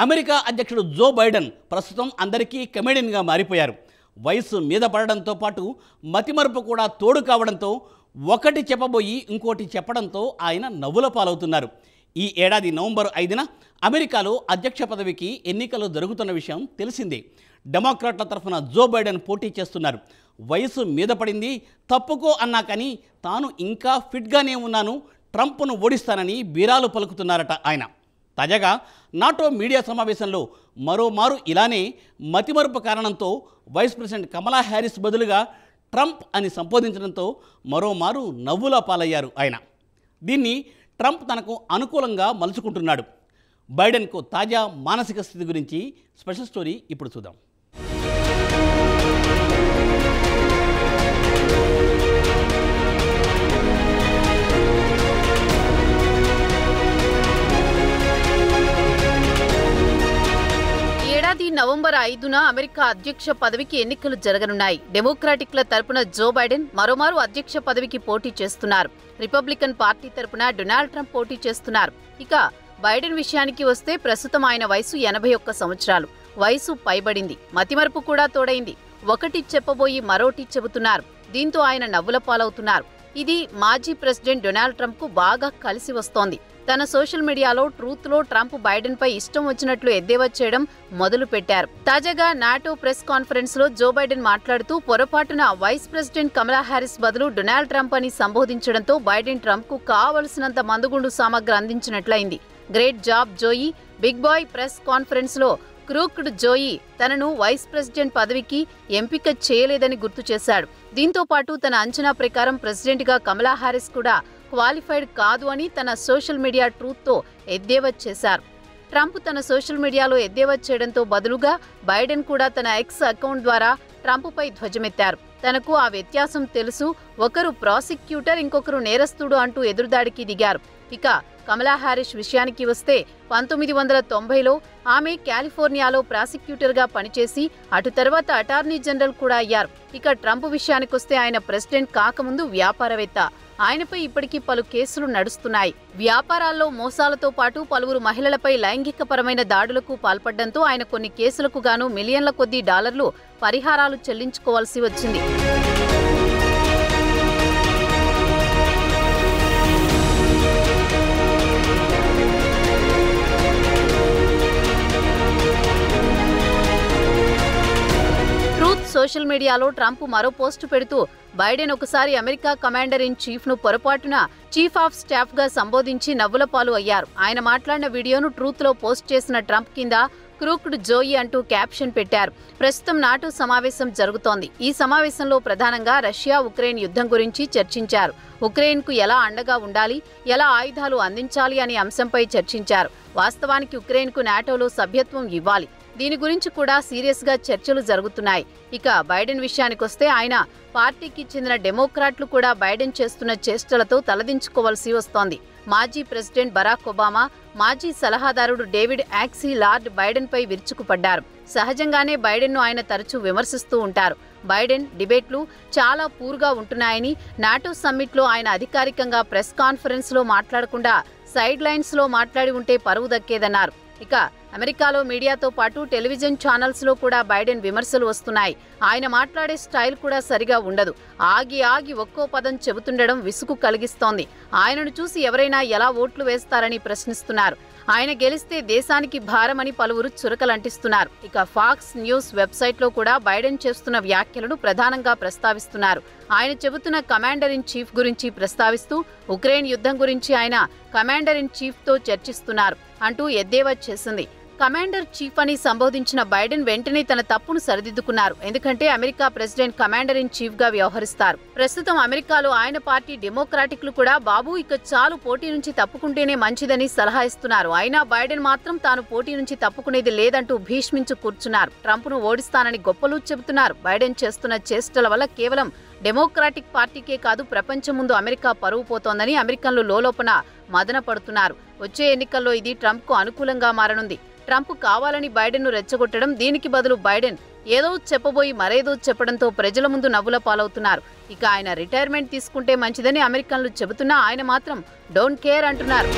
America అధ్యక్షుడు Joe Biden ప్రస్తుతం అందరికీ కమెడియన్గా మారిపోయారు. వయసు మీద పడడంతో పాటు మతిమరుపు కూడా తోడు కావడంతో ఒకటి చెప్పబోయి ఇంకోటి చెప్పడంతో ఆయన నవ్వుల పాలవుతున్నారు. ఈ ఏడాది నవంబర్ 5న అమెరికాలో అధ్యక్ష పదవికి ఎన్నికలు జరుగుతున్న విషయం తెలిసిందే. డెమోక్రాట్ల తరఫున జో బైడెన్ పోటీ చేస్తున్నారు. వయసు మీద పడింది, తప్పుకో అన్నా కానీ తాను ఇంకా ఫిట్గానే ఉన్నాను, ట్రంప్ను ఓడిస్తానని బీరాలు పలుకుతున్నారట ఆయన. తాజాగా నాటో మీడియా సమావేశంలో మరోమారు ఇలానే మతిమరుపు కారణంతో వైస్ ప్రెసిడెంట్ కమలా హ్యారిస్ బదులుగా ట్రంప్ అని సంబోధించడంతో మరోమారు నవ్వుల పాలయ్యారు ఆయన. దీన్ని ట్రంప్ తనకు అనుకూలంగా మలుచుకుంటున్నాడు. బైడెన్కు తాజా మానసిక స్థితి గురించి స్పెషల్ స్టోరీ ఇప్పుడు చూద్దాం. నవంబర్ 5న అమెరికా అధ్యక్ష పదవికి ఎన్నికలు జరగనున్నాయి. డెమోక్రాటిక్ల తరపున జో బైడెన్ మరోమారు అధ్యక్ష పదవికి పోటీ చేస్తున్నారు. రిపబ్లికన్ పార్టీ తరపున డొనాల్డ్ ట్రంప్ పోటీ చేస్తున్నారు. ఇక బైడెన్ విషయానికి వస్తే ప్రస్తుతం ఆయన వయసు 81 సంవత్సరాలు. వయసు పైబడింది, మతిమరుపు కూడా తోడైంది. ఒకటి చెప్పబోయి మరోటి చెబుతున్నారు. దీంతో ఆయన నవ్వుల పాలవుతున్నారు. ఇది మాజీ ప్రెసిడెంట్ డొనాల్డ్ ట్రంప్కు బాగా కలిసి వస్తోంది. తన సోషల్ మీడియాలో ట్రూత్లో ట్రంప్ బైడెన్పై ఇష్టం వచ్చినట్లు ఎద్దేవా చేయడం మొదలు పెట్టారు. తాజాగా నాటో ప్రెస్ కాన్ఫరెన్స్లో జో బైడెన్ మాట్లాడుతూ పొరపాటున వైస్ ప్రెసిడెంట్ కమలా హ్యారిస్ బదులు డొనాల్డ్ ట్రంప్ అని సంబోధించడంతో బైడెన్ ట్రంప్కు కావలసినంత మందుగుండు సామగ్రి అందించినట్లయింది. Great job Joey. Big boy press కాన్ఫరెన్స్లో క్రూక్డ్ జోయి తనను వైస్ ప్రెసిడెంట్ పదవికి ఎంపిక చేయలేదని గుర్తు చేశాడు. దీంతో పాటు తన అంచనా ప్రకారం ప్రెసిడెంట్గా కమలా హ్యారిస్ కూడా క్వాలిఫైడ్ కాదు అని తన సోషల్ మీడియా ట్రూత్తో ఎద్దేవా చేశారు. ట్రంప్ తన సోషల్ మీడియాలో ఎద్దేవా చేయడంతో బదులుగా బైడెన్ కూడా తన ఎక్స్ అకౌంట్ ద్వారా ట్రంప్పై ధ్వజమెత్తారు. తనకు ఆ వ్యత్యాసం తెలుసు, ఒకరు ప్రాసిక్యూటర్ ఇంకొకరు నేరస్తుడు అంటూ ఎదురుదాడికి దిగారు. ఇక కమలా హ్యారిస్ విషయానికి వస్తే 1990లో ఆమె కాలిఫోర్నియాలో ప్రాసిక్యూటర్గా పనిచేసి అటు తర్వాత అటార్నీ జనరల్ కూడా అయ్యారు. ఇక ట్రంప్ విషయానికొస్తే ఆయన ప్రెసిడెంట్ కాకముందు వ్యాపారవేత్త. ఆయనపై ఇప్పటికీ పలు కేసులు నడుస్తున్నాయి. వ్యాపారాల్లో మోసాలతో పాటు పలువురు మహిళలపై లైంగికపరమైన దాడులకు పాల్పడ్డంతో ఆయన కొన్ని కేసులకు గాను మిలియన్ల కొద్దీ డాలర్లు పరిహారాలు చెల్లించుకోవాల్సి వచ్చింది. సోషల్ మీడియాలో ట్రంప్ మరో పోస్టు పెడుతూ బైడెన్ ఒకసారి అమెరికా కమాండర్ ఇన్ చీఫ్ ను పొరపాటున చీఫ్ ఆఫ్ స్టాఫ్ గా సంబోధించి నవ్వుల పాలు అయ్యారు. ఆయన మాట్లాడిన వీడియోను ట్రూత్ లో పోస్ట్ చేసిన ట్రంప్ కింద క్రూక్డ్ జోయి అంటూ క్యాప్షన్ పెట్టారు. ప్రస్తుతం నాటో సమావేశం జరుగుతోంది. ఈ సమావేశంలో ప్రధానంగా రష్యా ఉక్రెయిన్ యుద్ధం గురించి చర్చించారు. ఉక్రెయిన్కు ఎలా అండగా ఉండాలి, ఎలా ఆయుధాలు అందించాలి అనే అంశంపై చర్చించారు. వాస్తవానికి ఉక్రెయిన్కు నాటోలో సభ్యత్వం ఇవ్వాలి. దీని గురించి కూడా సీరియస్గా చర్చలు జరుగుతున్నాయి. ఇక బైడెన్ విషయానికొస్తే ఆయన పార్టీకి చెందిన డెమోక్రాట్లు కూడా బైడెన్ చేస్తున్న చేష్టలతో తలదించుకోవాల్సి వస్తోంది. మాజీ ప్రెసిడెంట్ బరాక్ ఒబామా, మాజీ సలహాదారుడు డేవిడ్ యాక్సీ లార్డ్ బైడెన్పై విరుచుకుపడ్డారు. సహజంగానే బైడెన్ను ఆయన తరచూ విమర్శిస్తూ ఉంటారు. బైడెన్ డిబేట్లు చాలా పూర్గా ఉంటున్నాయని, నాటో సమ్మిట్లో ఆయన అధికారికంగా ప్రెస్ కాన్ఫరెన్స్లో మాట్లాడకుండా సైడ్ లైన్స్లో మాట్లాడి ఉంటే పరువు దక్కేదన్నారు. ఇక అమెరికాలో మీడియాతో పాటు టెలివిజన్ ఛానల్స్లో కూడా బైడెన్ విమర్శలు వస్తున్నాయి. ఆయన మాట్లాడే స్టైల్ కూడా సరిగా ఉండదు. ఆగి ఆగి ఒక్కో పదం చెబుతుండడం విసుగు కలిగిస్తోంది. ఆయనను చూసి ఎవరైనా ఎలా ఓట్లు వేస్తారని ప్రశ్నిస్తున్నారు. ఆయన గెలిస్తే దేశానికి భారమని పలువురు చురకలంటిస్తున్నారు. ఇక ఫాక్స్ న్యూస్ వెబ్సైట్లో కూడా బైడెన్ చేస్తున్న వ్యాఖ్యలను ప్రధానంగా ప్రస్తావిస్తున్నారు. ఆయన చెబుతున్న కమాండర్ ఇన్ చీఫ్ గురించి ప్రస్తావిస్తూ ఉక్రెయిన్ యుద్ధం గురించి ఆయన కమాండర్ ఇన్ చీఫ్తో చర్చిస్తున్నారు అంటూ ఎద్దేవా చేసింది. కమాండర్ చీఫ్ అని సంబోధించిన బైడెన్ వెంటనే తన తప్పును సరిదిద్దుకున్నారు. ఎందుకంటే America president commander in chief గా వ్యవహరిస్తారు. ప్రస్తుతం అమెరికాలో ఆయన పార్టీ డెమోక్రాటిక్లు కూడా బాబు ఇక చాలు, పోటీ నుంచి తప్పుకుంటేనే మంచిదని సలహా ఇస్తున్నారు. అయినా బైడెన్ మాత్రం తాను పోటీ నుంచి తప్పుకునేది లేదంటూ భీష్మించు కూర్చున్నారు. ట్రంప్ను ఓడిస్తానని గొప్పలు చెబుతున్నారు. బైడెన్ చేస్తున్న చేష్టల వల్ల కేవలం డెమోక్రాటిక్ పార్టీకే కాదు, ప్రపంచం ముందు అమెరికా పరువు పోతోందని అమెరికన్లు లోలోపన మదన పడుతున్నారు. వచ్చే ఎన్నికల్లో ఇది ట్రంప్కు అనుకూలంగా మారనుంది. ట్రంప్ కావాలని బైడెన్ను రెచ్చగొట్టడం, దీనికి బదులు బైడెన్ ఏదో చెప్పబోయి మరేదో చెప్పడంతో ప్రజల ముందు నవ్వుల పాలవుతున్నారు. ఇక ఆయన రిటైర్మెంట్ తీసుకుంటే మంచిదని అమెరికన్లు చెబుతున్నా ఆయన మాత్రం డోంట్ కేర్ అంటున్నారు.